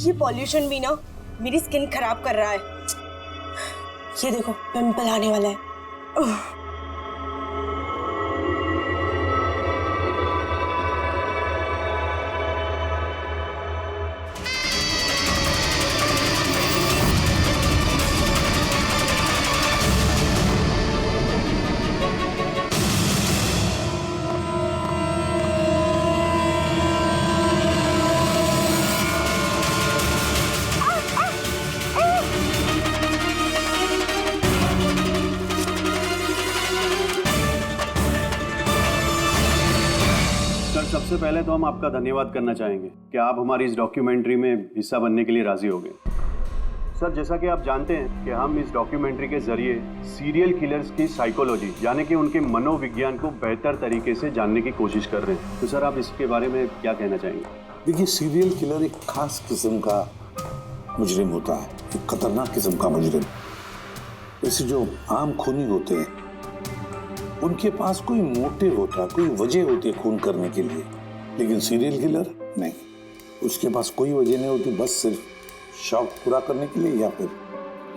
ये पॉल्यूशन भी ना मेरी स्किन खराब कर रहा है। ये देखो पिंपल आने वाला है। सबसे पहले तो हम आपका धन्यवाद करना चाहेंगे कि आप हमारी इस डॉक्यूमेंट्री में हिस्सा बनने के लिए राजी हो गए। सर, जैसा कि आप जानते हैं कि हम इस डॉक्यूमेंट्री के जरिए सीरियल किलर्स की साइकोलॉजी यानी कि उनके मनोविज्ञान को बेहतर तरीके से जानने की कोशिश कर रहे हैं। तो सर, आप इसके बारे में क्या कहना चाहेंगे? देखिए, सीरियल किलर एक खास किस्म का मुजरिम होता है, एक खतरनाक किस्म का मुजरिम। जैसे जो आम खूनी होते हैं उनके पास कोई मोटिव होता है, कोई वजह होती है खून करने के लिए, लेकिन सीरियल किलर नहीं, उसके पास कोई वजह नहीं होती, बस सिर्फ शौक पूरा करने के लिए या फिर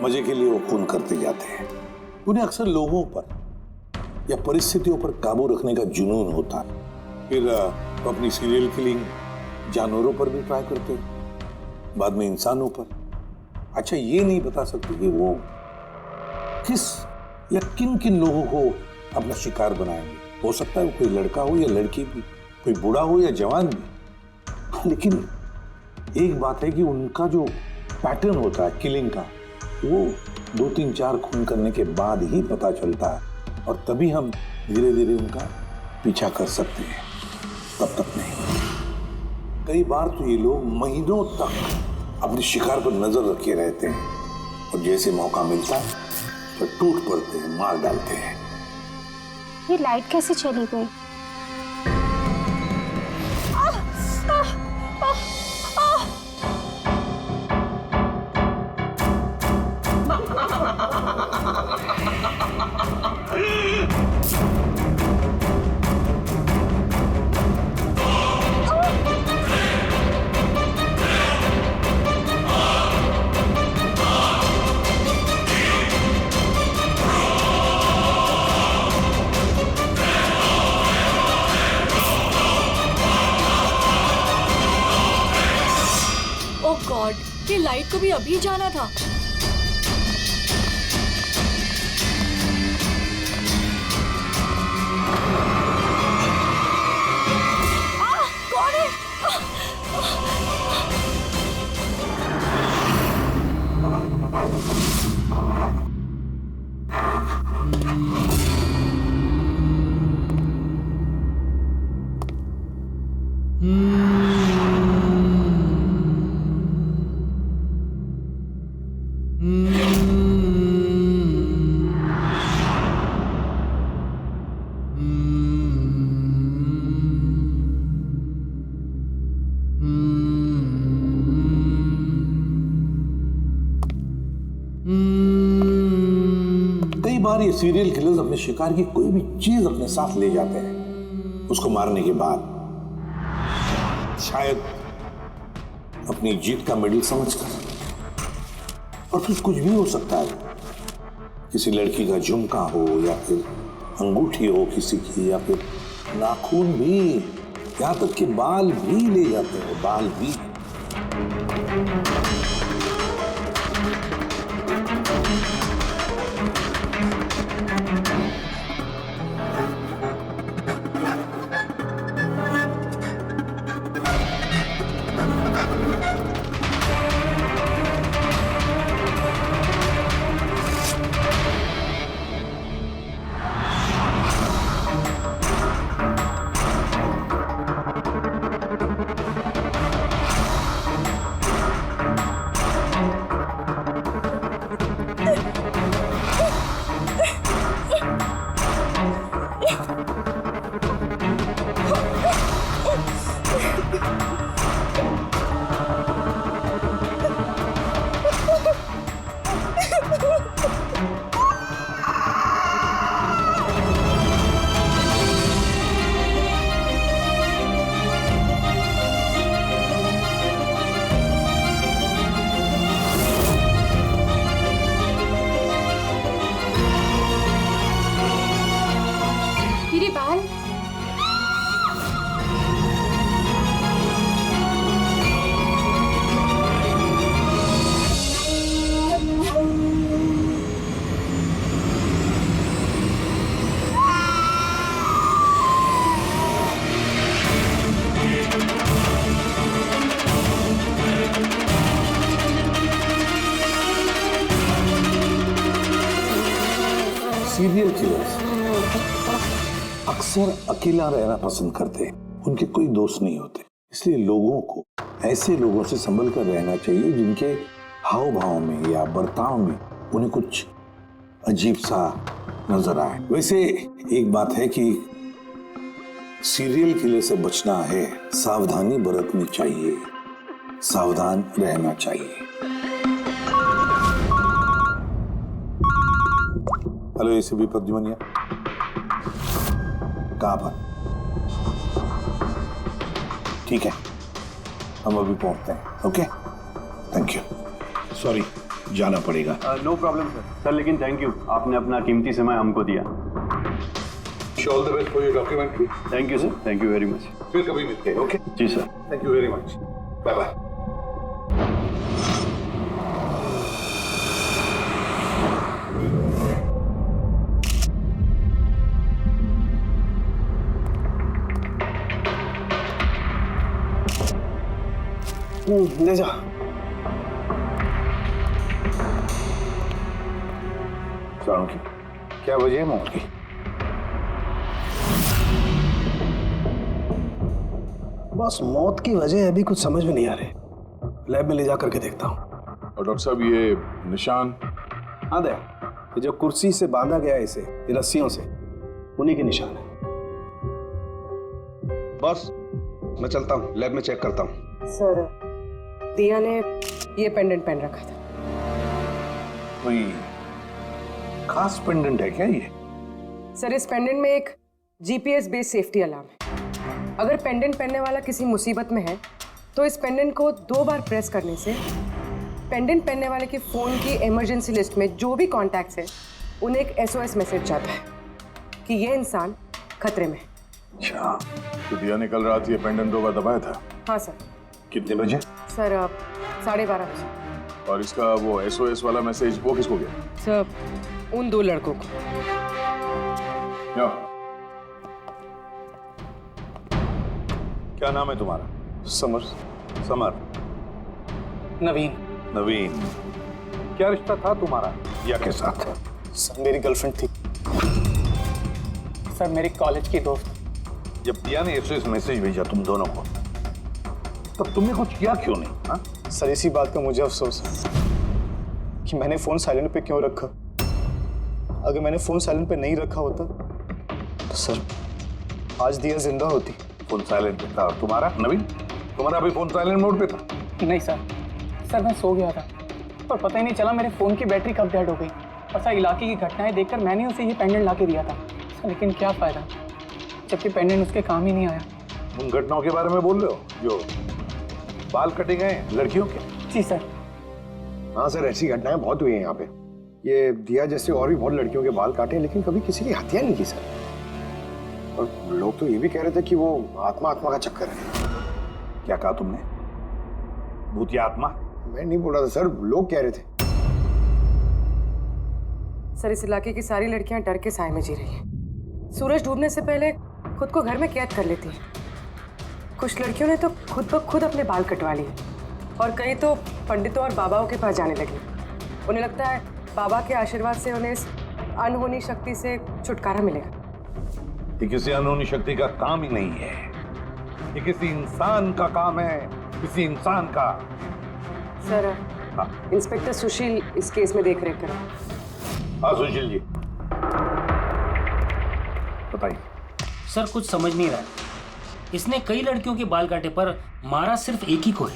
मजे के लिए वो खून करते जाते हैं। उन्हें अक्सर लोगों पर या परिस्थितियों पर काबू रखने का जुनून होता है। फिर वो अपनी सीरियल किलिंग जानवरों पर भी ट्राई करते हैं, बाद में इंसानों पर। अच्छा, ये नहीं बता सकते कि वो किस या किन किन लोगों को अपना शिकार बनाएंगे। हो सकता है वो कोई लड़का हो या लड़की भी, कोई बूढ़ा हो या जवान भी। लेकिन एक बात है कि उनका जो पैटर्न होता है किलिंग का, वो 2-3-4 खून करने के बाद ही पता चलता है, और तभी हम धीरे धीरे उनका पीछा कर सकते हैं, तब तक नहीं। कई बार तो ये लोग महीनों तक अपने शिकार पर नजर रखे रहते हैं, और जैसे मौका मिलता है तो टूट पड़ते हैं, मार डालते हैं। ये लाइट कैसे चली गई? ये लाइट को भी अभी जाना था। कौन है? कई बार ये सीरियल किलर्स अपने शिकार की कोई भी चीज अपने साथ ले जाते हैं, उसको मारने के बाद शायद अपनी जीत का मेडल समझकर। और फिर कुछ भी हो सकता है, किसी लड़की का झुमका हो या फिर अंगूठी हो किसी की, या फिर नाखून भी, यहां तक कि बाल भी ले जाते हैं, बाल भी। सीरियल किलर्स अक्सर अकेला रहना पसंद करते हैं, उनके कोई दोस्त नहीं होते। इसलिए लोगों को ऐसे लोगों से संभल कर रहना चाहिए जिनके हाव भाव में या बर्ताव में उन्हें कुछ अजीब सा नजर आए। वैसे एक बात है कि सीरियल किलर से बचना है, सावधानी बरतनी चाहिए, सावधान रहना चाहिए। हेलो एसीपी प्रद्युमन, कहां पर? ठीक है, हम अभी पहुंचते हैं। Okay, thank you. सॉरी, जाना पड़ेगा। No problem sir. सर लेकिन थैंक यू, आपने अपना कीमती समय हमको दिया। All the best for your documentary. Thank you sir, thank you very much. फिर कभी मिलते हैं। Okay ji sir. Thank you very much. Bye bye. ले जा। सारों की क्या वजह है मौत की? बस मौत की वजह अभी कुछ समझ में नहीं आ रही। लैब में ले जा करके देखता हूँ। और डॉक्टर साहब ये निशान? हाँ दया, ये जो कुर्सी से बांधा गया है इसे, ये रस्सियों से, उन्हीं के निशान है। बस मैं चलता हूँ, लैब में चेक करता हूँ। सर, दिया ने ये पेंडेंट पहन रखा था। कोई खास पेंडेंट है क्या ये? सर, इस पेंडेंट में एक जीपीएस बेस्ड सेफ्टी अलार्म है। अगर पेंडेंट पहनने वाला किसी मुसीबत में है तो इस पेंडेंट को 2 बार प्रेस करने से पेंडेंट पहनने वाले के फोन की इमरजेंसी लिस्ट में जो भी कॉन्टैक्ट्स है उन्हें एक SOS मैसेज जाता है कि ये इंसान खतरे में है। अच्छा, तो दिया ने कल रात ये पेंडेंट 2 बार दबाया था? हाँ सर। कितने बजे? सर 12:30 बजे। और इसका वो SOS वाला मैसेज वो किसको गया? सर, उन 2 लड़कों को। क्या नाम है तुम्हारा? समर। समर। नवीन। नवीन। क्या रिश्ता था तुम्हारा दिया के साथ? सर, मेरी गर्लफ्रेंड थी। सर, मेरी कॉलेज की दोस्त। जब दिया ने SOS मैसेज भेजा तुम दोनों को, तब तुमने कुछ किया क्यों नहीं? हा? सर, इसी बात का मुझे अफसोस है कि मैंने फोन साइलेंट पे क्यों रखा। अगर मैंने फोन साइलेंट पे नहीं रखा होता तो सर आज दिया जिंदा होती। फोन साइलेंट पे था। और तुम्हारा नवीन, तुम्हारा भी फोन साइलेंट मोड पे था? नहीं सर, मैं सो गया था पर पता ही नहीं चला मेरे फोन की बैटरी कब डेड हो गई। ऐसा इलाके की घटनाएं देखकर मैंने उसे ये पेंडेंट ला के दिया था। लेकिन क्या फायदा जबकि पेंडेंट उसके काम ही नहीं आया। उन घटनाओं के बारे में बोल रहे हो जो बाल कटे गए लड़कियों के? जी सर। हाँ सर, ऐसी घटनाएं बहुत हुई हैं यहाँ पे। ये दिया जैसे और भी बहुत लड़कियों के बाल काटे, लेकिन कभी किसी की हत्या नहीं की सर। और लोग तो ये भी कह रहे थे कि वो आत्मा का चक्कर है। क्या कहा तुमने? भूत या आत्मा? मैं नहीं बोल रहा था सर, लोग कह रहे थे। सर, इस इलाके की सारी लड़कियां डर के साए में जी रही हैं। सूरज डूबने से पहले खुद को घर में कैद कर लेती हैं। कुछ लड़कियों ने तो खुद ब खुद अपने बाल कटवा लिए और कई तो पंडितों और बाबाओं के पास जाने लगी। उन्हें लगता है बाबा के आशीर्वाद से उन्हें इस अनहोनी शक्ति से छुटकारा मिलेगा। ये किसी अनहोनी शक्ति का काम ही नहीं है, ये किसी इंसान का काम है, किसी इंसान का। सर, हाँ। इंस्पेक्टर सुशील इस केस में देख रेख करें। हाँ सुशील जी, बताइए। सर, कुछ समझ नहीं रहा है। इसने कई लड़कियों के बाल काटे पर मारा सिर्फ एक ही को है।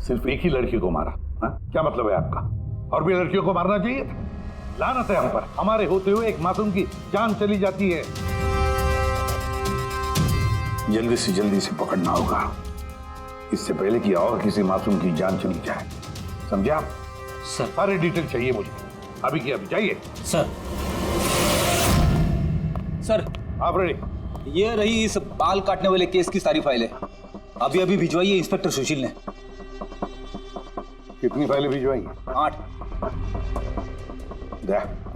सिर्फ एक ही लड़की को मारा? हा? क्या मतलब है आपका? और भी लड़कियों को मारना चाहिए था? लानत है हम पर, हमारे होते हुए एक मासूम की जान चली जाती है। जल्दी से पकड़ना होगा, इससे पहले कि और किसी मासूम की जान चली जाए। समझे आप? सर। सारे डिटेल चाहिए मुझे, अभी की अभी चाहिए। सर। सर, आप रेडी? ये रही इस बाल काटने वाले केस की सारी फाइलें। अभी भिजवाई है इंस्पेक्टर सुशील ने। कितनी फाइलें भिजवाई? 8।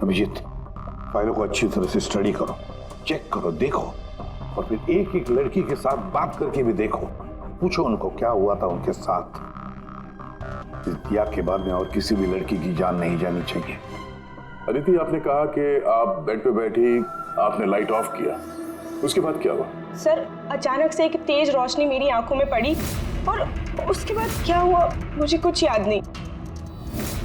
अभिजीत, फाइलों को अच्छी तरह से स्टडी करो, चेक करो, देखो, और फिर एक एक लड़की के साथ बात करके भी देखो। पूछो उनको क्या हुआ था उनके साथ। इस दिया के बाद में और किसी भी लड़की की जान नहीं जानी चाहिए। अदिति, आपने कहा कि आप बेड पे बैठी, आपने लाइट ऑफ किया, उसके बाद क्या हुआ? सर, अचानक से एक तेज रोशनी मेरी आंखों में पड़ी और उसके बाद क्या हुआ मुझे कुछ याद नहीं।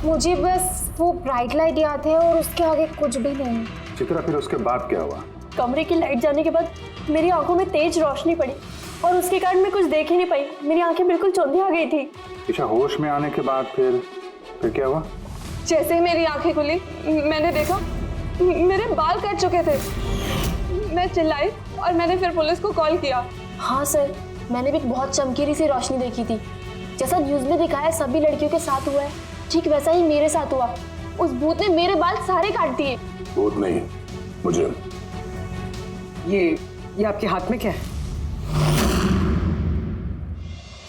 मुझे बस वो ब्राइट लाइट याद है और उसके आगे कुछ भी नहीं। चित्रा, फिर उसके बाद क्या हुआ? कमरे की लाइट जाने के बाद मेरी आंखों में तेज रोशनी पड़ी और उसके कारण मैं कुछ देख ही नहीं पाई। मेरी आंखें बिल्कुल चौंधी आ गई थी। ईशा, होश में आने के बाद फिर क्या हुआ? जैसे ही मेरी आंखें खुली मैंने देखा मेरे बाल कट चुके थे। मैं चिल्लाई और मैंने फिर पुलिस को कॉल किया। हाँ सर, मैंने भी बहुत चमकीली सी रोशनी देखी थी। जैसा न्यूज़ में दिखाया सभी लड़कियों के साथ हुआ है, ठीक वैसा ही मेरे साथ हुआ। उस भूत ने मेरे बाल सारे काट दिए। भूत नहीं, मुझे। ये आपके हाथ में क्या है?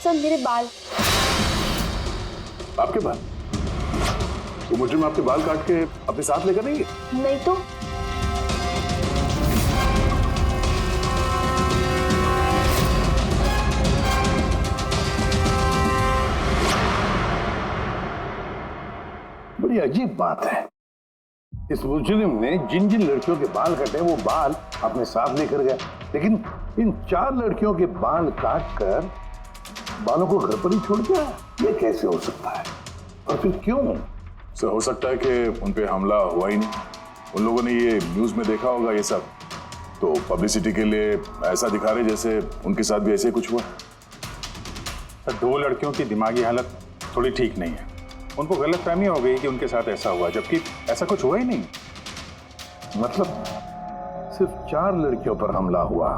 सर, मेरे बाल। आपके बाल? वो मुजरिम आपके बाल काट के अपने साथ लेकर नहीं गए? नहीं तो। बड़ी अजीब बात है, इस मुजरिम ने जिन जिन लड़कियों के बाल कटे वो बाल अपने साथ लेकर गया, लेकिन इन 4 लड़कियों के बाल काट कर बालों को घर पर ही छोड़ दिया। ये कैसे हो सकता है और फिर क्यों? सर, हो सकता है कि उन पे हमला हुआ ही नहीं। उन लोगों ने ये न्यूज़ में देखा होगा ये सब, तो पब्लिसिटी के लिए ऐसा दिखा रहे जैसे उनके साथ भी ऐसे कुछ हुआ। सर, 2 लड़कियों की दिमागी हालत थोड़ी ठीक नहीं है। उनको गलतफहमी हो गई कि उनके साथ ऐसा हुआ, जबकि ऐसा कुछ हुआ ही नहीं। मतलब सिर्फ 4 लड़कियों पर हमला हुआ?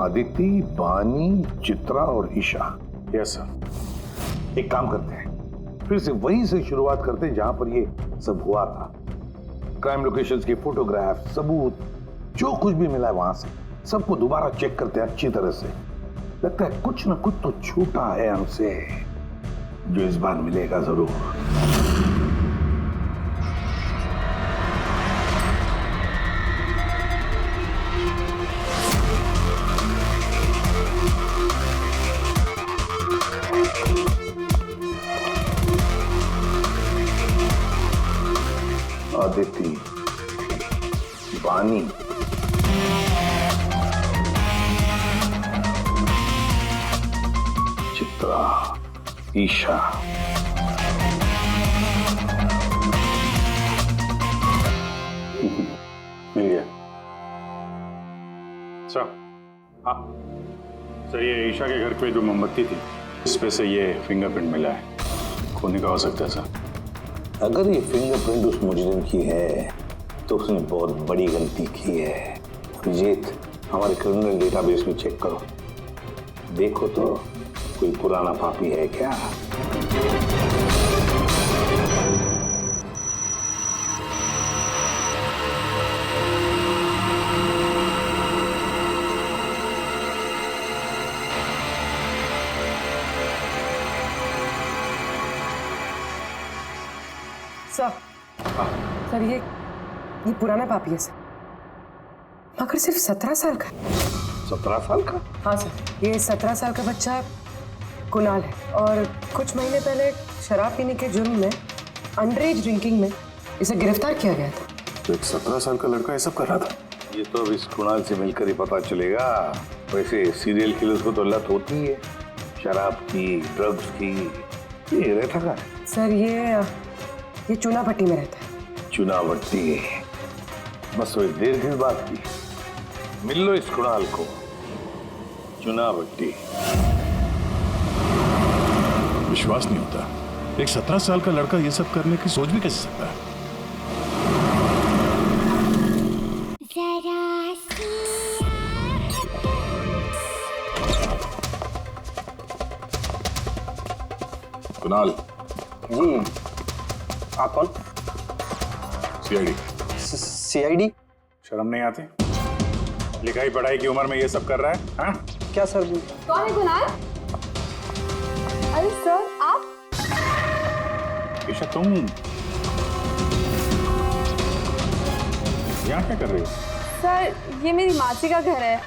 अदिति, बानी, चित्रा और ईशा। Yes sir. एक काम करते हैं, फिर से वहीं से शुरुआत करते हैं जहां पर ये सब हुआ था। क्राइम लोकेशंस की फोटोग्राफ, सबूत, जो कुछ भी मिला है वहां से सबको दोबारा चेक करते हैं अच्छी तरह से। लगता है कुछ ना कुछ तो छूटा है हमसे, जो इस बार मिलेगा जरूर। अदिति, बानी, चित्रा, ईशा। मिल गया सर। हाँ सर, ये ईशा के घर पे जो मोमबत्ती थी, इस पे से ये फिंगरप्रिंट मिला है। खूनी का हो सकता है सर। अगर ये फिंगरप्रिंट उस मुजरिम की है तो उसने बहुत बड़ी गलती की है। अभिजीत, हमारे क्रिमिनल डेटाबेस में चेक करो, देखो तो कोई पुराना पापी है क्या। सर, ये पुराना पापी है सर, मगर सिर्फ 17 साल का। 17 साल का? हाँ सर, ये 17 साल का बच्चा कुणाल है और कुछ महीने पहले शराब पीने के जुर्म में, अंडर एज ड्रिंकिंग में इसे गिरफ्तार किया गया था। तो एक 17 साल का लड़का ये सब कर रहा था? ये तो अब इस कुणाल से मिलकर ही पता चलेगा। वैसे सीरियल किलर्स को तो लत होती है शराब की, ड्रग्स की। ये रहता कहाँ है? सर, ये चूना भट्टी में रहता है। चुना भट्टी? बस वो देर किस बात की, मिल लो इस कुणाल को। चुना भट्टी। विश्वास नहीं होता, एक 17 साल का लड़का ये सब करने की सोच भी कैसे सकता है? कुणाल जी, आप कौन? सीआईडी। सीआईडी? शर्म नहीं आती? लिखाई पढ़ाई की उम्र में ये सब कर रहा है? हाँ? क्या सर? कौन है कुणाल? अरे सर, आप? ईशा, तुम यहाँ क्या कर रही हो? सर, ये मेरी मासी का घर है,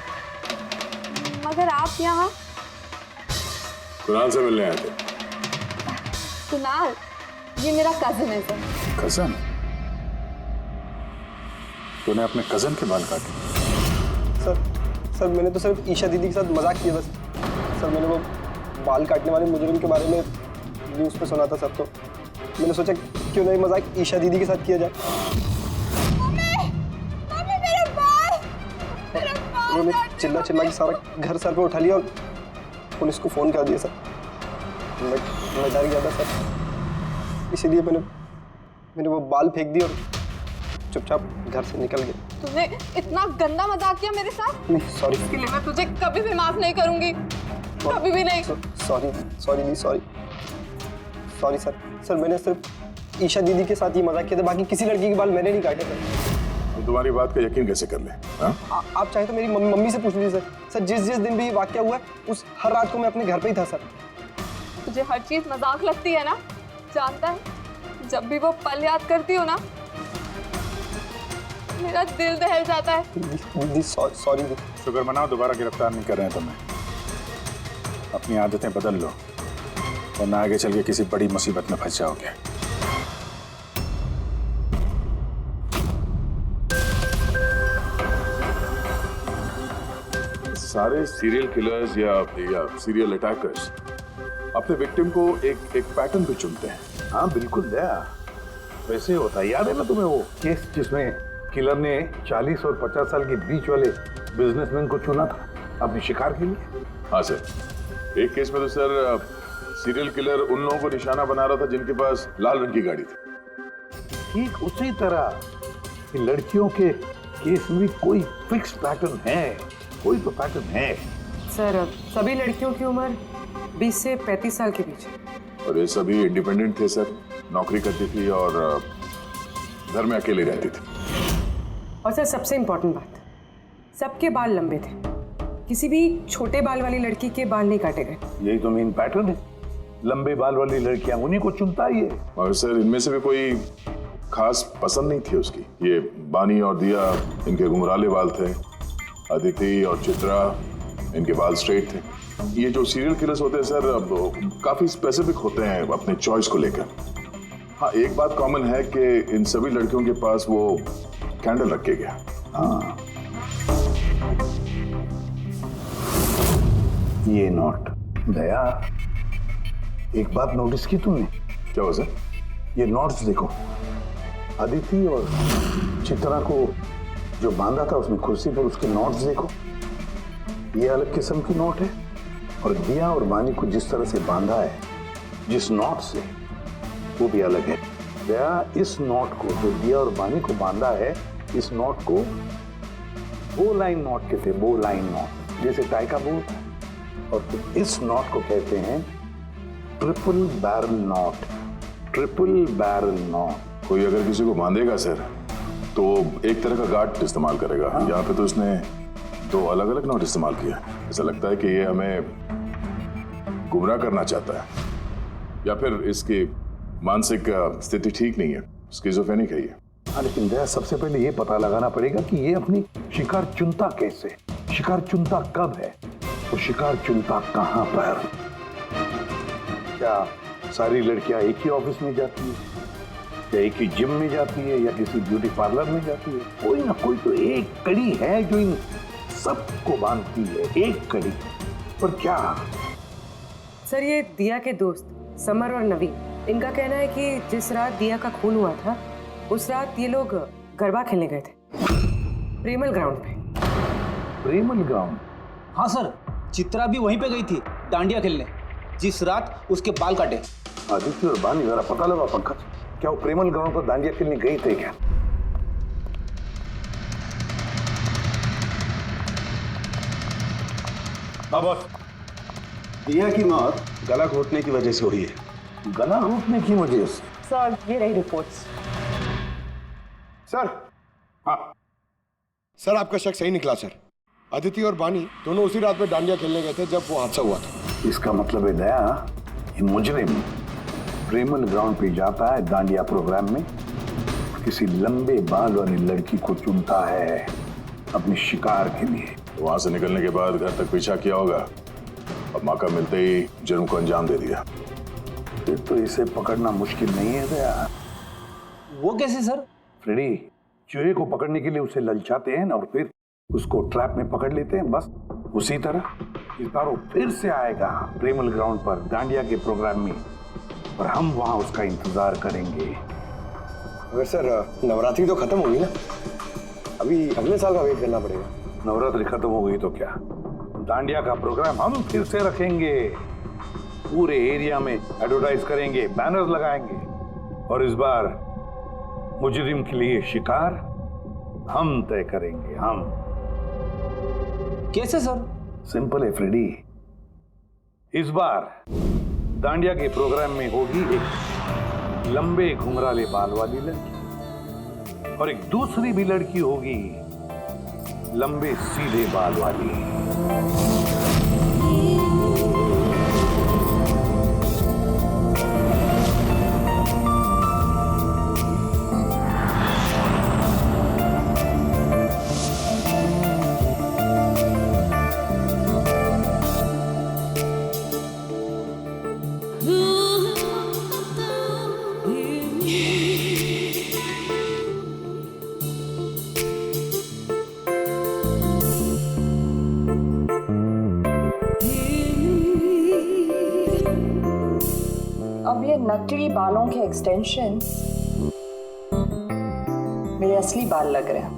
मगर आप यहाँ? कुणाल से मिलने आए थे। कुणाल, ये मेरा कजिन है सर। कजन? तूने अपने कजन के बाल काटे? सर मैंने तो सिर्फ ईशा दीदी के साथ मजाक किया बस। सर मैंने वो बाल काटने वाले मुजरिम के बारे में न्यूज़ पे सुना था सर, तो मैंने सोचा क्यों नहीं मजाक ईशा दीदी के साथ किया जाए। उन्होंने चिल्ला के सारा घर सर पे उठा लिया और पुलिस को फोन कर दिया सर। मैं डर गया था सर, इसीलिए मैंने वो बाल फेंक दिए और चुपचाप घर से निकल गया। तूने इतना गंदा मजाक किया मेरे साथ? नहीं सॉरी। इसके लिए मैं तुझे कभी भी माफ नहीं करूंगी, कभी भी नहीं। सॉरी सर मैंने सिर्फ ईशा दीदी के साथ ही मजाक किया था, बाकी किसी लड़की के बाल मैंने नहीं काटे थे। तुम्हारी बात का यकीन कैसे कर ले? आप चाहे तो मेरी मम्मी से पूछ लीजिए सर। जिस दिन भी ये वाकया हुआ है उस हर रात को मैं अपने घर पे ही था सर। तुझे हर चीज मजाक लगती है ना, जानता है? जब भी वो पल याद करती हो ना, मेरा दिल दहल जाता है। दीदी सॉरी दीदी। शुक्र मनाओ दोबारा गिरफ्तार नहीं कर रहे हैं तुम्हें। अपनी आदतें बदल लो वरना आगे चल के किसी बड़ी मुसीबत में फंस जाओगे। सारे सीरियल किलर्स या सीरियल अटैकर्स अपने विक्टिम को एक पैटर्न पे चुनते हैं। हाँ बिल्कुल दया, वैसे होता है। याद है ना तुम्हें वो केस जिसमें किलर ने 40 और 50 साल के बीच वाले बिजनेसमैन को चुना था अपने शिकार के लिए? हाँ सर, एक केस में तो सर सीरियल किलर उन लोगों को निशाना बना रहा था जिनके पास लाल रंग की गाड़ी थी। ठीक उसी तरह लड़कियों के केस में कोई फिक्स पैटर्न है, कोई तो पैटर्न है। सर सभी लड़कियों की उम्र 20 से 35 साल के बीच है। और ये सभी इंडिपेंडेंट थे सर, नौकरी करती थी और घर में अकेले रहती थी। और सर सबसे इम्पोर्टेंट बात, सबके बाल लंबे थे, किसी भी छोटे बाल वाली लड़की के बाल नहीं काटे गए। यही तो मेन पैटर्न है, लंबे बाल वाली लड़कियां उन्हीं को चुनता है ये। और सर इनमें से भी कोई खास पसंद नहीं थी उसकी। ये बानी और दिया, इनके घुंघराले बाल थे। अदिति और चित्रा, इनके बाल स्ट्रेट थे। ये जो सीरियल किलर्स होते हैं सर काफी स्पेसिफिक होते हैं अपने चॉइस को लेकर। हाँ एक बात कॉमन है कि इन सभी लड़कियों के पास वो कैंडल रख के गया। हाँ ये नोट दया, एक बात नोटिस की तुमने? क्या हुआ सर? ये नोट्स देखो, अदिति और चित्रा को जो बांधा था उसने कुर्सी पर, उसके नोट्स देखो, ये अलग किस्म की नोट है। और दिया और बानी को जिस तरह से बांधा है जिस नोट से, वो भी अलग है। दया इस नोट को जो दिया और बानी को बांधा है, इस नोट को बो लाइन नोट कहते हैं, बो लाइन नोट, जैसे टाई का बो होता है। और इस नोट को कहते हैं triple barrel note, triple barrel note. कोई अगर किसी को बांधेगा सर तो एक तरह का गार्ड इस्तेमाल करेगा। हाँ। यहाँ पे तो इसने 2 अलग अलग नोट इस्तेमाल किया। ऐसा लगता है कि ये हमें गुमराह करना चाहता है, या फिर इसकी मानसिक स्थिति ठीक नहीं है, स्किज़ोफ्रेनिक है ये। हाँ लेकिन दया सबसे पहले ये पता लगाना पड़ेगा कि ये अपनी शिकार चुनता कैसे, शिकार चुनता कब है और शिकार चुनता कहाँ पर। क्या सारी लड़कियां एक ही ऑफिस में जाती है, या एक ही जिम में जाती है, या किसी ब्यूटी पार्लर में जाती है? कोई ना कोई तो एक कड़ी है जो इन सबको बांधती है, एक कड़ी। पर क्या? सर ये दिया के दोस्त समर और नवीन, इनका कहना है कि जिस रात दिया का खून हुआ था उस रात ये लोग गरबा खेलने गए थे प्रेमल ग्राउंड पे। प्रेमल ग्राउंड? हाँ सर, चित्रा भी वहीं पे गई थी डांडिया खेलने जिस रात उसके बाल काटे। आदित्य और बानी जरा पता लगा पंकज, क्या वो प्रेमल ग्राउंड पर डांडिया खेलने गई थे क्या? बॉस, दिया की मौत गला घोटने की वजह से हुई है। गला घोटने की वजह से? सर ये रही रिपोर्ट्स। सर हाँ सर आपका शक सही निकला सर। अदिति और बानी दोनों उसी रात में डांडिया खेलने गए थे जब वो हादसा हुआ था। इसका मतलब है दया, ये मुजरिम प्रेमल ग्राउंड पे जाता है डांडिया प्रोग्राम में, किसी लंबे बाल वाली लड़की को चुनता है अपने शिकार के लिए। वहां से निकलने के बाद घर तक पीछा किया होगा, अब मौका मिलते ही जुर्म को अंजाम दे दिया। फिर तो इसे पकड़ना मुश्किल नहीं है दया। वो कैसे सर? फ्रेडी, चूहे को पकड़ने के लिए उसे ललचाते हैं और फिर उसको ट्रैप में पकड़ लेते हैं, बस उसी तरह इस बार वो फिर से आएगा प्रेमल ग्राउंड पर दांडिया के प्रोग्राम में, और हम वहां उसका इंतजार करेंगे। अगर सर नवरात्रि तो खत्म होगी ना, अभी अगले साल का वेट करना पड़ेगा। नवरात्रि खत्म हो गई तो क्या, दांडिया का प्रोग्राम हम फिर से रखेंगे, पूरे एरिया में एडवर्टाइज करेंगे, बैनर लगाएंगे, और इस बार मुजरिम के लिए शिकार हम तय करेंगे। हम कैसे सर? सिंपल है फ्रेडी, इस बार दांडिया के प्रोग्राम में होगी एक लंबे घुंघराले बाल वाली लड़की, और एक दूसरी भी लड़की होगी लंबे सीधे बाल वाली। अब ये नकली बालों के एक्सटेंशन मेरे असली बाल लग रहे हैं।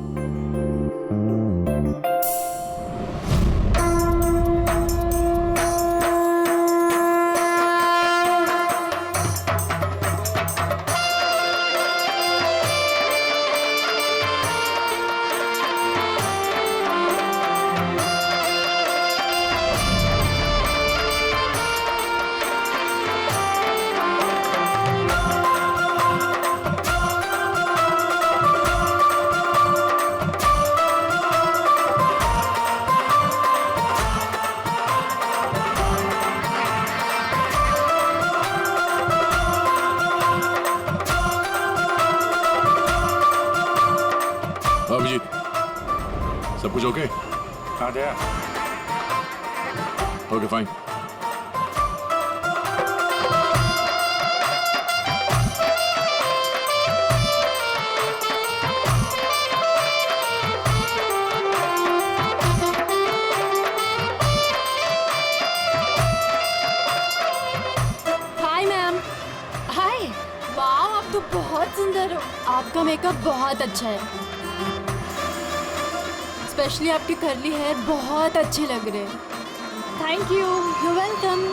अभिजीत, सब कुछ ओके? हाँ Jaya, okay fine. Hi ma'am. Hi. वाह, आप तो बहुत सुंदर हो। आपका मेकअप बहुत अच्छा है, स्पेशली आपके कर्ली हेयर बहुत अच्छे लग रहे हैं। Thank you. You welcome.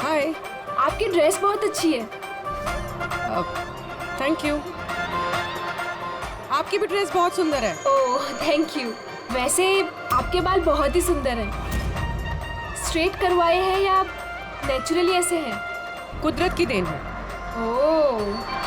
Hi. आपकी ड्रेस बहुत अच्छी है। Thank you. आपकी भी ड्रेस बहुत सुंदर है। Oh thank you. वैसे आपके बाल बहुत ही सुंदर हैं। स्ट्रेट करवाए हैं या नेचुरली ऐसे हैं? कुदरत की देन है। ओह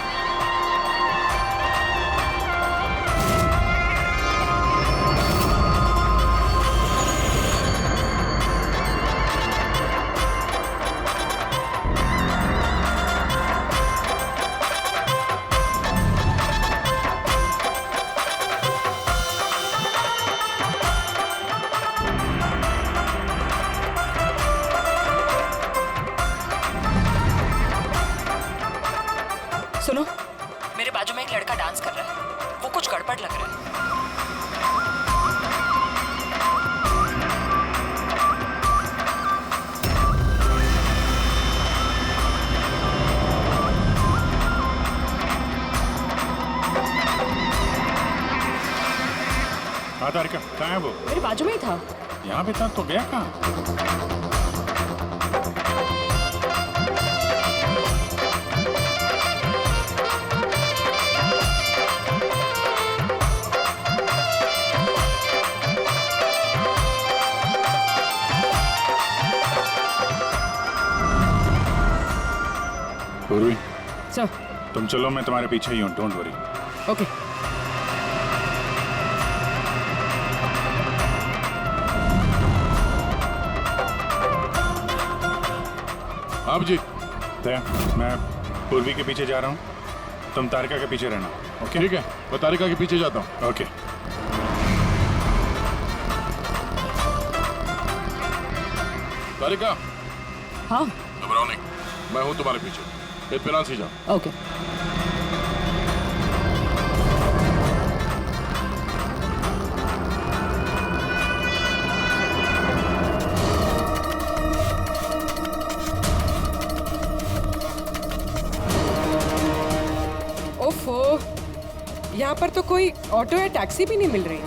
सुनो, मेरे बाजू में एक लड़का डांस कर रहा है, वो कुछ गड़बड़ लग रहा है। कहाँ तारिका? कहाँ है वो? मेरे बाजू में ही था। यहाँ पे था तो गया कहाँ? पूर्वी, सर, तुम चलो, मैं तुम्हारे पीछे ही हूँ, डोंट वरी। ओके। अब जी मैं पूर्वी के पीछे जा रहा हूँ, तुम तारिका के पीछे रहना। ओके ठीक है, मैं तारिका के पीछे जाता हूँ। ओके। तारिका, हाँ। घबराओ नहीं, मैं हूँ तुम्हारे पीछे, इत्मीनान से जाओ। ओके। ओफो, यहाँ पर तो कोई ऑटो या टैक्सी भी नहीं मिल रही।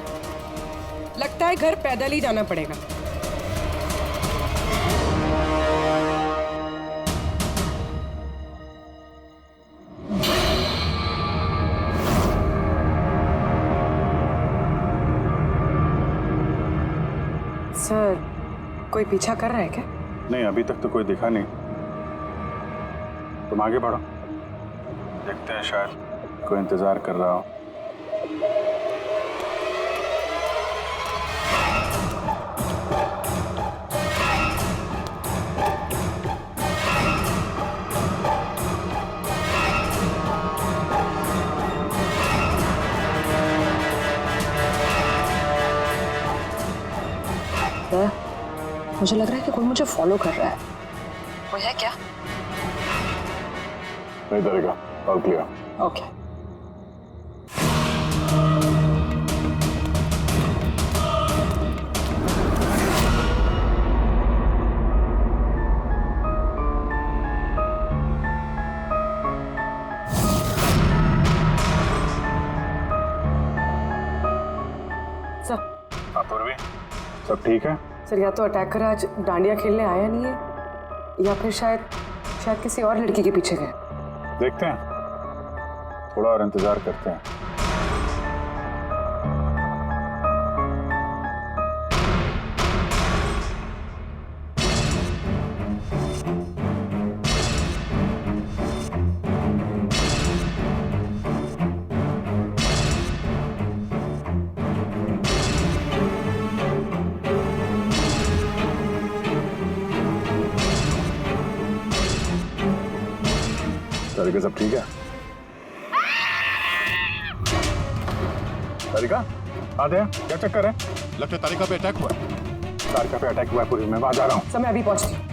लगता है घर पैदल ही जाना पड़ेगा। सर, कोई पीछा कर रहा है क्या? नहीं, अभी तक तो कोई दिखा नहीं। तुम आगे बढ़ो, देखते हैं, शायद कोई इंतजार कर रहा हो। मुझे लग रहा है कि कोई मुझे फॉलो कर रहा है। वो है क्या? नहीं तारिका, ऑल क्लियर। ओके। सर, पूर्वी, सब ठीक है? सर, या तो अटैकर आज डांडिया खेलने आया नहीं है, या फिर शायद किसी और लड़की के पीछे गए। देखते हैं, थोड़ा और इंतजार करते हैं। तारिका, सब ठीक है? तारिका, आद्या, क्या चक्कर है? लगता है तारिका पे अटैक हुआ है। तारिका पे अटैक हुआ है पूरी, मैं वहां जा रहा हूँ। सर, मैं अभी पहुंचती हूँ।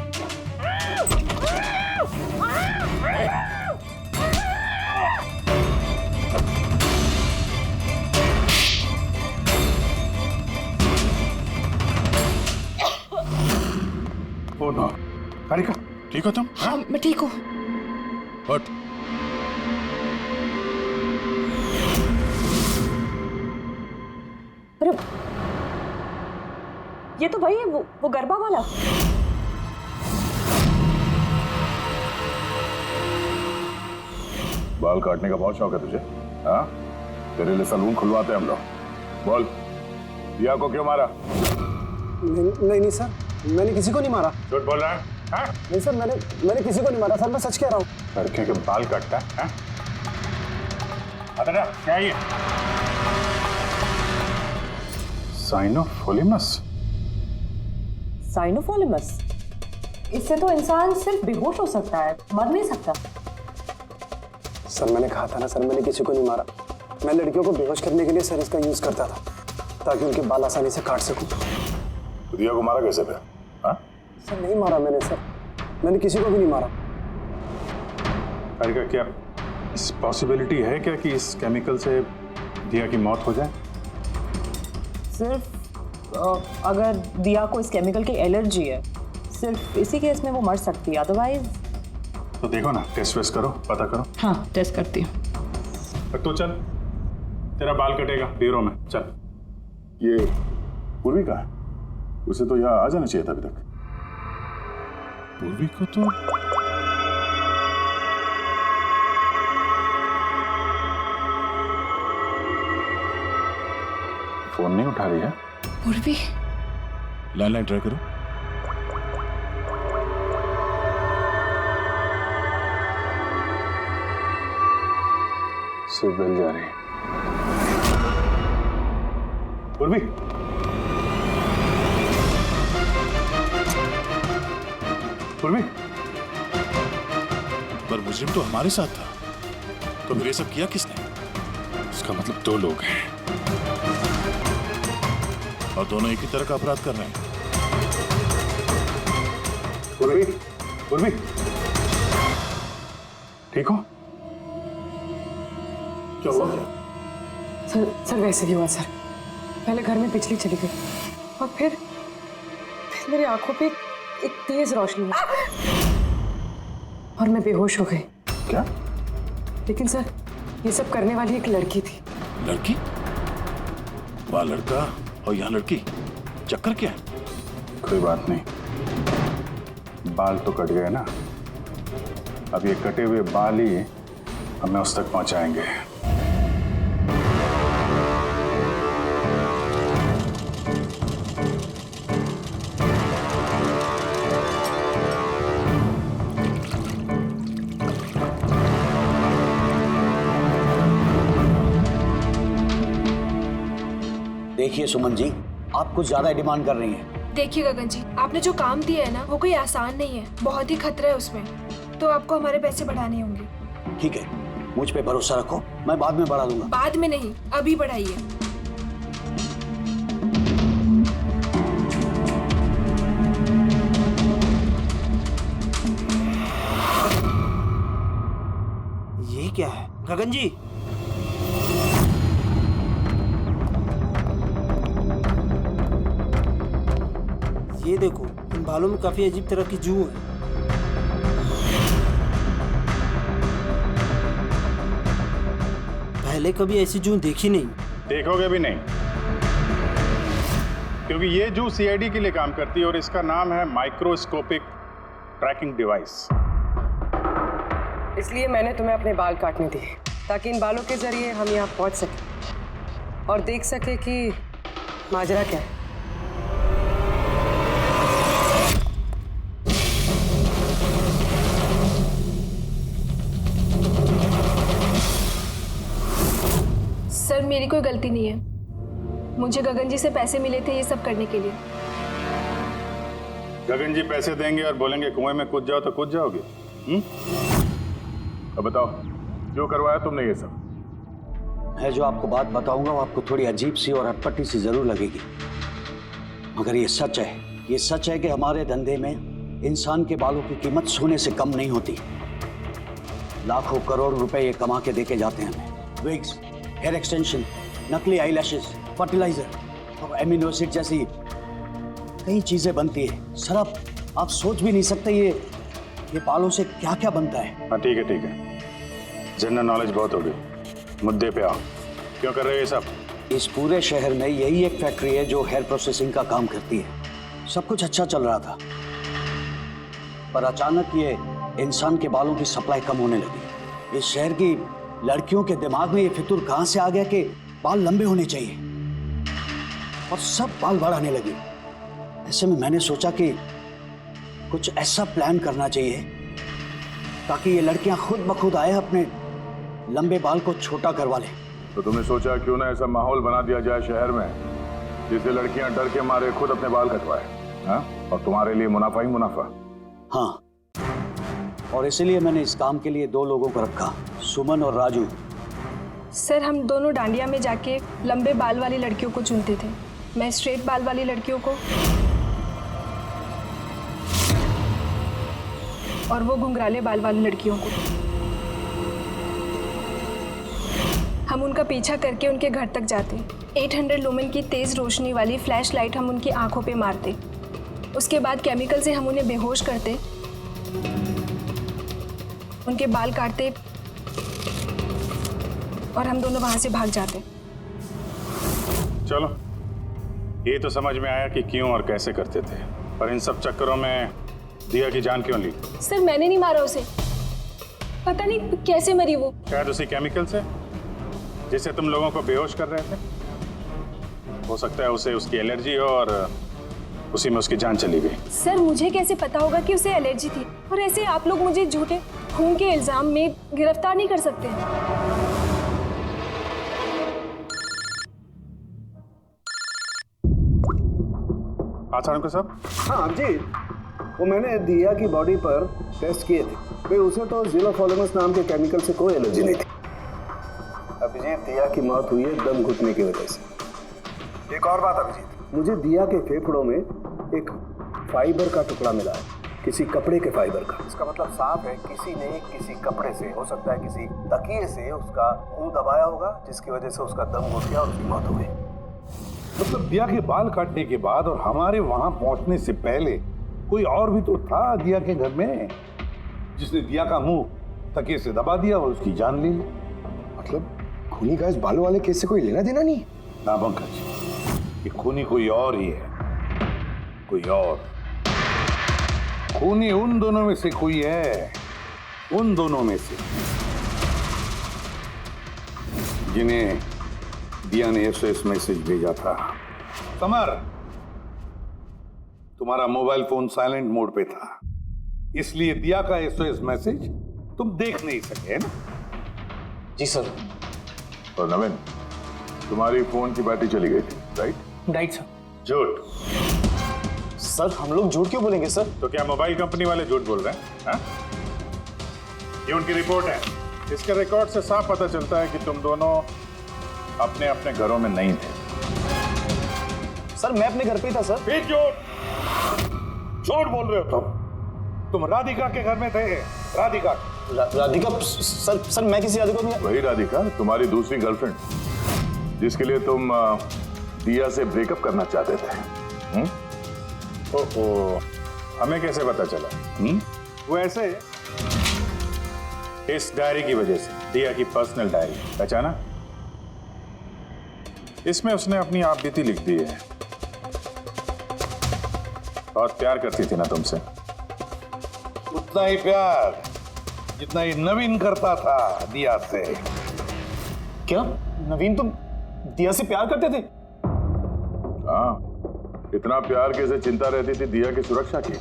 ओ नो, तारिका, ठीक हो तुम? हाँ, मैं ठीक हूँ। हट। अरे, ये तो भाई वो गरबा वाला। बाल काटने का बहुत शौक है तुझे? हाँ, तेरे लिए सलून खुलवाते हैं हम लोग। बोल, दिया को क्यों मारा? नहीं सर, मैंने किसी को नहीं मारा। झूठ बोल रहा है? हाँ? नहीं सर, मैंने किसी को नहीं मारा सर, मैं सच कह रहा हूँ। लड़कियों के बाल काटता है? अतरा, क्या है ये? साइनोफोलिमस? साइनोफोलिमस? इससे तो इंसान सिर्फ बेहोश हो सकता है, मर नहीं सकता। सर, मैंने कहा था ना सर, मैंने किसी को नहीं मारा। मैं लड़कियों को बेहोश करने के लिए सर इसका यूज करता था, ताकि उनके बाल आसानी से काट सकूं। तो दिया को मारा कैसे पे? हाँ? सर, नहीं मारा मैंने सर, मैंने किसी को भी नहीं मारा। तारिका, क्या इस पॉसिबिलिटी है क्या कि इस केमिकल से दिया की मौत हो जाए? सिर्फ अगर दिया को इस केमिकल की एलर्जी है, सिर्फ इसी केस में वो मर सकती है, अदरवाइज। तो देखो ना, टेस्ट वेस्ट करो, पता करो। हाँ, टेस्ट करती हूँ। तो चल, तेरा बाल कटेगा ब्यूरो में, चल। ये पूर्वी का है, उसे तो यहाँ आ जाना चाहिए था अभी तक। पूर्वी को तो फोन नहीं उठा रही है। पूर्वी, लैंडलाइन ट्राई करो। से बेल जा रही है। पूर्वी, पूर्वी, पर मुजरिम तो हमारे साथ था, तो फिर ये सब किया किसने? इसका मतलब 2 लोग हैं और दोनों एक ही तरह का अपराध कर रहे हैं। पूर्वी, पूर्वी, ठीक हो? क्या हुआ? सर वैसे ही हुआ सर। पहले घर में बिजली चली गई और फिर मेरी आंखों पे एक तेज रोशनी आई और मैं बेहोश हो गई। क्या? लेकिन सर ये सब करने वाली एक लड़की थी। लड़की? वहाँ लड़का और यहाँ लड़की, चक्कर क्या है? कोई बात नहीं, बाल तो कट गए ना, अब ये कटे हुए बाल ही हमें उस तक पहुंचाएंगे। देखिए सुमन जी, आप कुछ ज्यादा डिमांड कर रही हैं। देखिए गगन जी, आपने जो काम दिया है ना वो कोई आसान नहीं है, बहुत ही खतरा है उसमें, तो आपको हमारे पैसे बढ़ाने होंगे। ठीक है, मुझ पे भरोसा रखो, मैं बाद में बढ़ा दूंगा। बाद में नहीं, अभी बढ़ाइए। ये क्या है गगन जी? ये देखो, इन बालों में काफी अजीब तरह की जू है। पहले कभी ऐसी जू देखी नहीं। देखोगे भी नहीं, क्योंकि ये जू सीआईडी के लिए काम करती है और इसका नाम है माइक्रोस्कोपिक ट्रैकिंग डिवाइस। इसलिए मैंने तुम्हें अपने बाल काटने दिए ताकि इन बालों के जरिए हम यहाँ पहुँच सके और देख सके कि माजरा क्या है। सर मेरी कोई गलती नहीं है, मुझे गगन जी से पैसे मिले थे ये सब करने के लिए। गगन जी पैसे देंगे और बोलेंगे कुएं में कूद जाओ तो कूद जाओगे? अब बताओ, जो करवाया तुमने ये सब? मैं जो आपको बात बताऊंगा वो आपको थोड़ी अजीब सी और अटपटी सी जरूर लगेगी, मगर ये सच है। ये सच है कि हमारे धंधे में इंसान के बालों की कीमत सोने से कम नहीं होती। लाखों करोड़ रुपए ये कमा के देके जाते हैं हमें। विग्स, हेयर एक्सटेंशन, नकली आईलैशेस, फर्टिलाइजर और एमिनो एसिड जैसी कई चीजें बनती है। सर आप सोच भी नहीं सकते ये बालों से क्या क्या बनता है। हाँ ठीक है, जनरल नॉलेज बहुत हो गई, मुद्दे पे आओ। क्यों कर रहे हो ये सब? इस पूरे शहर में यही एक फैक्ट्री है जो हेयर प्रोसेसिंग का काम करती है। सब कुछ अच्छा चल रहा था, पर अचानक ये इंसान के बालों की सप्लाई कम होने लगी। इस शहर की लड़कियों के दिमाग में ये फितूर कहां से आ गया कि बाल लंबे होने चाहिए, और सब बाल बढ़ाने लगे। ऐसे में मैंने सोचा कि कुछ ऐसा प्लान करना चाहिए ताकि ये लड़कियां खुद ब खुद आए अपने लंबे बाल को छोटा करवा लें। तो तुमने सोचा क्यों ना ऐसा माहौल बना दिया जाए शहर में जिससे लड़कियां डर के मारे खुद अपने बाल कटवाए, हाँ? और तुम्हारे लिए मुनाफा ही मुनाफा। हाँ, और इसीलिए मैंने इस काम के लिए 2 लोगों को रखा, सुमन और राजू। सर हम दोनों डांडिया में जाके लंबे बाल वाली लड़कियों को चुनते थे, मैं स्ट्रेट बाल वाली लड़कियों को और वो घुंघराले बाल वाली लड़कियों को। हम उनका पीछा करके उनके घर तक जाते, 800 लुमेन की तेज रोशनी वाली फ्लैश लाइट हम उनकी आंखों पे मारते, उसके बाद केमिकल से हम उन्हें बेहोश करते, उनके बाल काटते और हम दोनों वहां से भाग जाते। चलो, ये तो समझ में आया कि क्यों और कैसे करते थे, पर इन सब चक्करों में दिया की जान क्यों ली? सर मैंने नहीं मारा उसे, पता नहीं कैसे मरी वो। शायद उसी केमिकल से जिससे तुम लोगों को बेहोश कर रहे थे। हो सकता है उसे उसकी एलर्जी हो और उसी में उसकी जान चली गई। सर मुझे कैसे पता होगा कि उसे एलर्जी थी, और ऐसे आप लोग मुझे झूठे खून के इल्जाम में गिरफ्तार नहीं कर सकते। आचार्य साहब। हाँ अभिजीत, वो मैंने दिया की बॉडी पर टेस्ट किए थे, भाई उसे तो ज़िलोफॉर्मस नाम के केमिकल से कोई एलर्जी नहीं थी। अभिजीत, दिया की मौत हुई है दम घुटने की वजह से। एक और बात अभिजीत, मुझे दिया के फेफड़ों में एक फाइबर का टुकड़ा मिला है, किसी कपड़े के फाइबर का। इसका मतलब साफ है किसी ने किसी कपड़े से, हो सकता है किसी तकिए से उसका मुंह दबाया होगा, जिसकी वजह से उसका दम घुट गया और उसकी मौत हो गई। मतलब दिया के बाल काटने के बाद और हमारे वहां पहुंचने से पहले कोई और भी तो था दिया के घर में, जिसने दिया का मुंह तकिए से दबा दिया और उसकी जान ले ली। मतलब खूनी का इस बालों वाले केस से कोई लेना देना नहीं? ना पंकज, ये खूनी कोई और ही है, कोई और। खूनी उन दोनों में से कोई है, उन दोनों में से जिन्हें दिया ने एसओएस मैसेज भेजा था। समर, तुम्हारा मोबाइल फोन साइलेंट मोड पे था, इसलिए दिया का एसओएस मैसेज तुम देख नहीं सके, है ना? जी सर। और नवीन, तुम्हारी फोन की बैटरी चली गई थी, राइट? Right sir. झूठ। सर हम लोग झूठ क्यों बोलेंगे सर? तो क्या मोबाइल कंपनी वाले झूठ बोल रहे हैं? हाँ? ये उनकी रिपोर्ट है। इसके रिकॉर्ड से साफ पता चलता है कि तुम दोनों अपने अपने घरों में नहीं थे। सर मैं अपने घर पे ही था सर। फिर झूठ बोल रहे हो तुम राधिका के घर में थे। राधिका राधिका सर मैं किसी राधिका नहीं। वही राधिका, तुम्हारी दूसरी गर्लफ्रेंड, जिसके लिए तुम दिया से ब्रेकअप करना चाहते थे। ओहो, हमें कैसे पता चला? वो ऐसे, इस डायरी की वजह से, दिया की पर्सनल डायरी, पहचाना? इसमें उसने अपनी आप बीती लिख दी है। बहुत प्यार करती थी ना तुमसे। उतना ही प्यार जितना ही नवीन करता था दिया से। क्या नवीन तुम दिया से प्यार करते थे? हाँ, इतना प्यार कैसे चिंता रहती थी दिया की सुरक्षा की,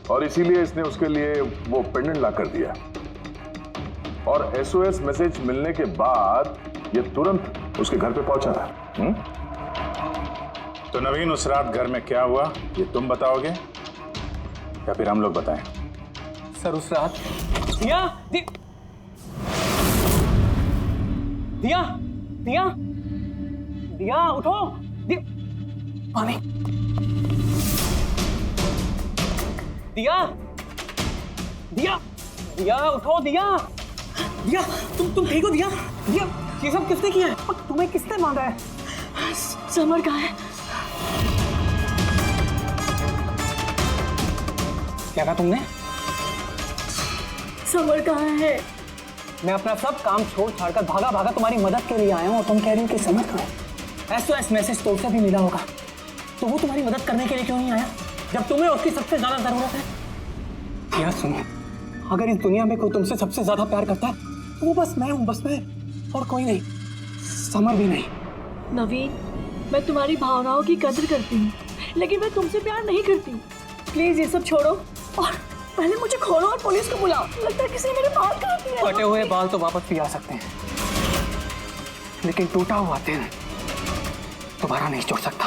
और इसीलिए इसने उसके लिए वो पेंडेंट ला कर दिया। और एसओएस मैसेज मिलने के बाद ये तुरंत उसके घर पे पहुंचा था। तो नवीन, उस रात घर में क्या हुआ ये तुम बताओगे या फिर हम लोग बताएं? सर उस रात दिया दिया दिया दिया उठो। पानी। दिया दिया दिया उठो। दिया दिया तुम ठीक हो? दिया दिया ये सब किसने किया है और तुम्हें किसने मांगा है? समर कहाँ है? क्या कहा तुमने? समर कहाँ है? मैं अपना सब काम छोड़ छाड़ कर भागा भागा तुम्हारी मदद के लिए आया हूँ और तुम कह रही हो कि समर कहाँ है? एसओएस मैसेज तो उसे भी मिला होगा, तो वो तुम्हारी मदद करने के लिए क्यों नहीं आया जब तुम्हें उसकी सबसे ज्यादा जरूरत है? क्या सुनो, अगर इस दुनिया में कोई तुमसे सबसे ज्यादा प्यार करता है तो वो बस मैं हूँ, बस मैं, और कोई नहीं, समर भी नहीं। नवीन, मैं तुम्हारी भावनाओं की कदर करती हूँ, लेकिन मैं तुमसे प्यार नहीं करती। प्लीज ये सब छोड़ो और पहले मुझे खोलो और पुलिस को बुलाओ। लगता है किसी ने मेरे बाल काट दिए। कटे हुए बाल तो वापस भी आ सकते हैं, लेकिन टूटा हुआ दिल दोबारा नहीं जोड़ सकता।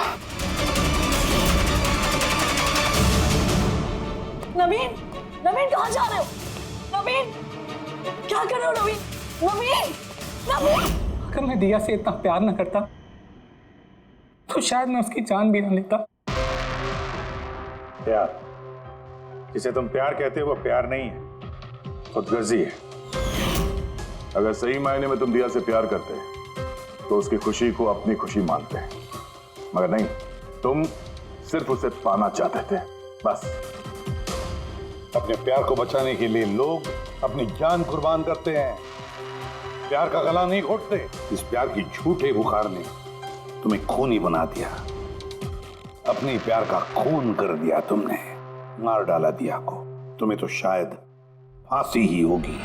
नवीन, नवीन कहाँ जा रहे हो? नवीन, क्या कर रहे हो? नवीन, नवीन, नवीन। अगर मैं दिया से इतना प्यार न करता तो शायद मैं उसकी जान भी न लेता। प्यार, जिसे तुम प्यार कहते हो वो प्यार नहीं है, खुदगर्जी है। अगर सही मायने में तुम दिया से प्यार करते तो उसकी खुशी को अपनी खुशी मानते, मगर नहीं, तुम सिर्फ उसे पाना चाहते थे, बस। अपने प्यार को बचाने के लिए लोग अपनी जान कुर्बान करते हैं, प्यार का गला नहीं घोटते। इस प्यार की झूठे बुखार ने तुम्हें खूनी बना दिया, अपने प्यार का खून कर दिया तुमने, मार डाला दिया को। तुम्हें तो शायद फांसी ही होगी।